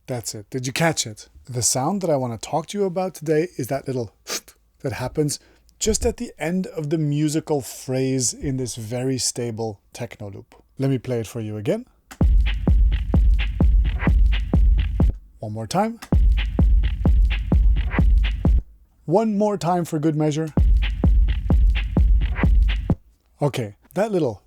That's it. Did you catch it? The sound that I want to talk to you about today is that little that happens just at the end of the musical phrase in this very stable techno loop. Let me play it for you again. One more time. One more time for good measure. Okay, that little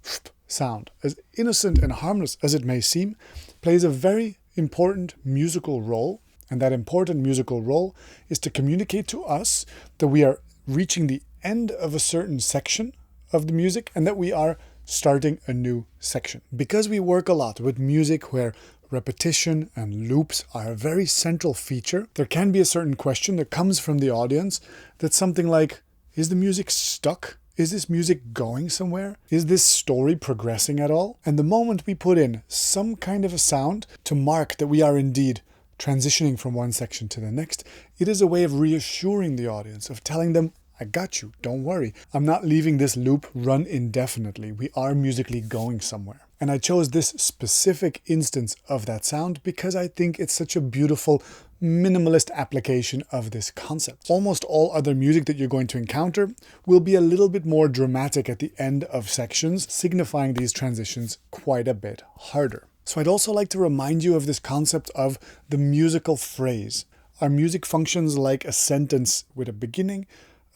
sound, as innocent and harmless as it may seem, plays a very important musical role. And that important musical role is to communicate to us that we are reaching the end of a certain section of the music and that we are starting a new section. Because we work a lot with music where repetition and loops are a very central feature, there can be a certain question that comes from the audience that's something like, is the music stuck? Is this music going somewhere? Is this story progressing at all? And the moment we put in some kind of a sound to mark that we are indeed transitioning from one section to the next, it is a way of reassuring the audience, of telling them, I got you, don't worry. I'm not leaving this loop run indefinitely. We are musically going somewhere. And I chose this specific instance of that sound because I think it's such a beautiful, minimalist application of this concept. Almost all other music that you're going to encounter will be a little bit more dramatic at the end of sections, signifying these transitions quite a bit harder. So I'd also like to remind you of this concept of the musical phrase. Our music functions like a sentence with a beginning,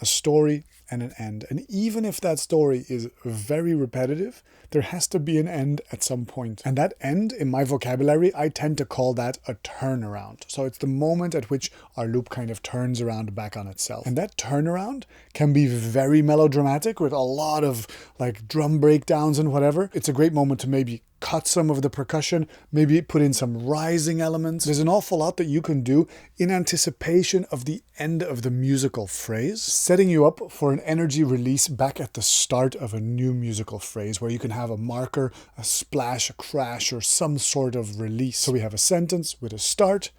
a story, and an end. And even if that story is very repetitive, there has to be an end at some point. And that end, in my vocabulary, I tend to call that a turnaround. So it's the moment at which our loop kind of turns around back on itself. And that turnaround can be very melodramatic with a lot of like drum breakdowns and whatever. It's a great moment to maybe cut some of the percussion, maybe put in some rising elements. There's an awful lot that you can do in anticipation of the end of the musical phrase, setting you up for an energy release back at the start of a new musical phrase where you can have a marker, a splash, a crash, or some sort of release. So we have a sentence with a start,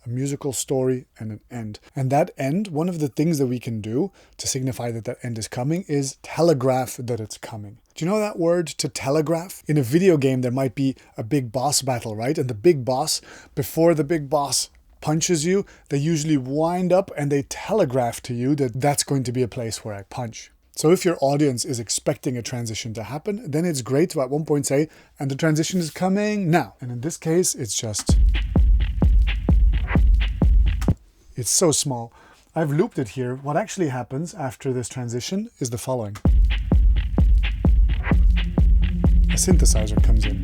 a musical story, and an end. And that end, one of the things that we can do to signify that that end is coming is telegraph that it's coming. Do you know that word, to telegraph? In a video game, there might be a big boss battle, right? And the big boss, before the big boss punches you, they usually wind up and they telegraph to you that that's going to be a place where I punch. So if your audience is expecting a transition to happen, then it's great to at one point say, and the transition is coming now. And in this case, it's so small. I've looped it here. What actually happens after this transition is the following. A synthesizer comes in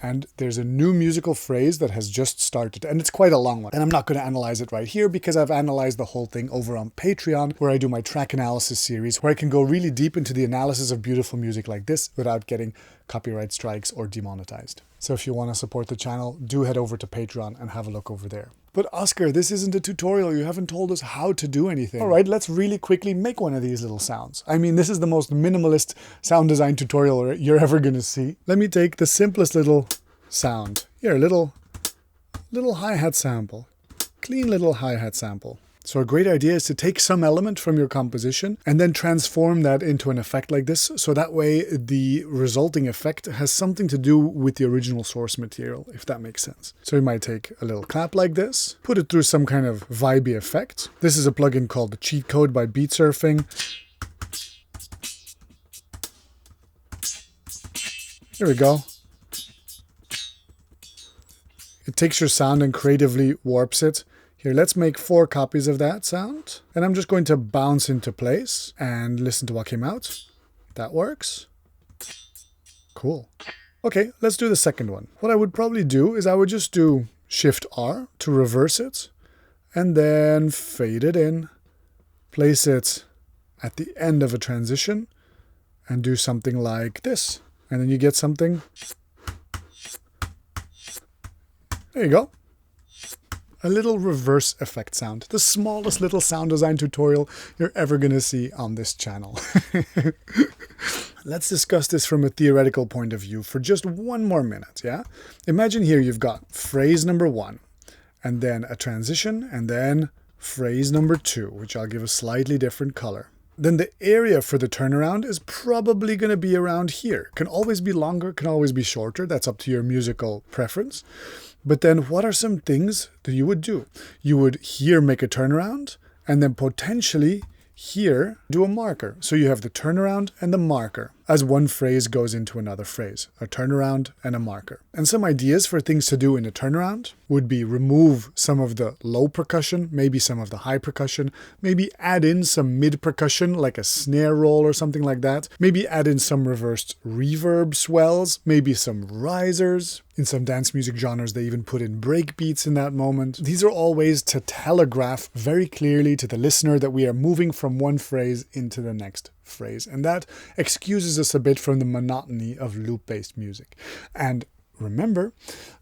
and there's a new musical phrase that has just started, and it's quite a long one. And I'm not going to analyze it right here because I've analyzed the whole thing over on Patreon, where I do my track analysis series, where I can go really deep into the analysis of beautiful music like this without getting copyright strikes or demonetized. So if you want to support the channel, do head over to Patreon and have a look over there. But Oscar, this isn't a tutorial. You haven't told us how to do anything. All right, let's really quickly make one of these little sounds. I mean, this is the most minimalist sound design tutorial you're ever going to see. Let me take the simplest little sound. Here, a little hi-hat sample. Clean little hi-hat sample. So a great idea is to take some element from your composition and then transform that into an effect like this. So that way the resulting effect has something to do with the original source material, if that makes sense. So you might take a little clap like this, put it through some kind of vibey effect. This is a plugin called the Cheat Code by Beat Surfing. Here we go. It takes your sound and creatively warps it. Here, let's make 4 copies of that sound. And I'm just going to bounce into place and listen to what came out. That works. Cool. Okay, let's do the second one. What I would probably do is I would just do Shift R to reverse it and then fade it in, place it at the end of a transition and do something like this. And then you get something. There you go. A little reverse effect sound. The smallest little sound design tutorial you're ever going to see on this channel. Let's discuss this from a theoretical point of view for just one more minute, yeah? Imagine here you've got phrase number 1, and then a transition, and then phrase number 2, which I'll give a slightly different color. then the area for the turnaround is probably going to be around here. Can always be longer, can always be shorter. That's up to your musical preference. But then what are some things that you would do? You would here make a turnaround, and then potentially here do a marker. So you have the turnaround and the marker as one phrase goes into another phrase, a turnaround and a marker. And some ideas for things to do in a turnaround would be remove some of the low percussion, maybe some of the high percussion, maybe add in some mid percussion like a snare roll or something like that, maybe add in some reversed reverb swells, maybe some risers. In some dance music genres, they even put in break beats in that moment. These are all ways to telegraph very clearly to the listener that we are moving from one phrase into the next phrase. And that excuses us a bit from the monotony of loop-based music. And remember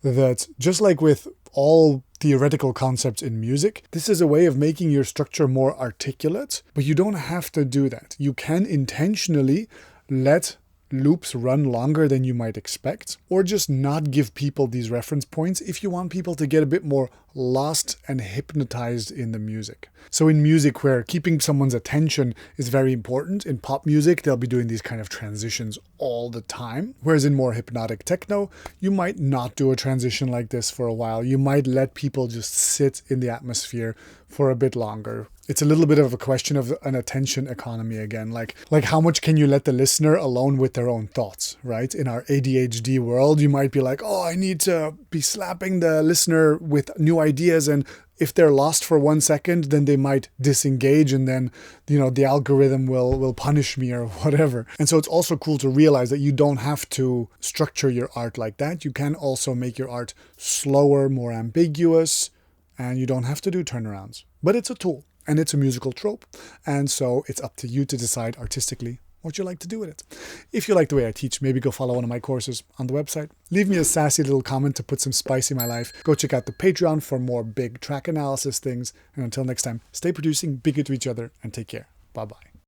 that just like with all theoretical concepts in music, this is a way of making your structure more articulate, but you don't have to do that. You can intentionally let loops run longer than you might expect, or just not give people these reference points if you want people to get a bit more lost and hypnotized in the music. So in music where keeping someone's attention is very important, in pop music they'll be doing these kind of transitions all the time, whereas in more hypnotic techno you might not do a transition like this for a while. You might let people just sit in the atmosphere for a bit longer. It's a little bit of a question of an attention economy again. Like how much can you let the listener alone with their own thoughts, right? In our ADHD world, you might be like, oh, I need to be slapping the listener with new ideas. And if they're lost for 1 second, then they might disengage and then, the algorithm will punish me or whatever. And so it's also cool to realize that you don't have to structure your art like that. You can also make your art slower, more ambiguous, and you don't have to do turnarounds. But it's a tool. And it's a musical trope, and so it's up to you to decide artistically what you like to do with it. If you like the way I teach, maybe go follow one of my courses on the website. Leave me a sassy little comment to put some spice in my life. Go check out the Patreon for more big track analysis things. And until next time, stay producing, be good to each other, and take care. Bye-bye.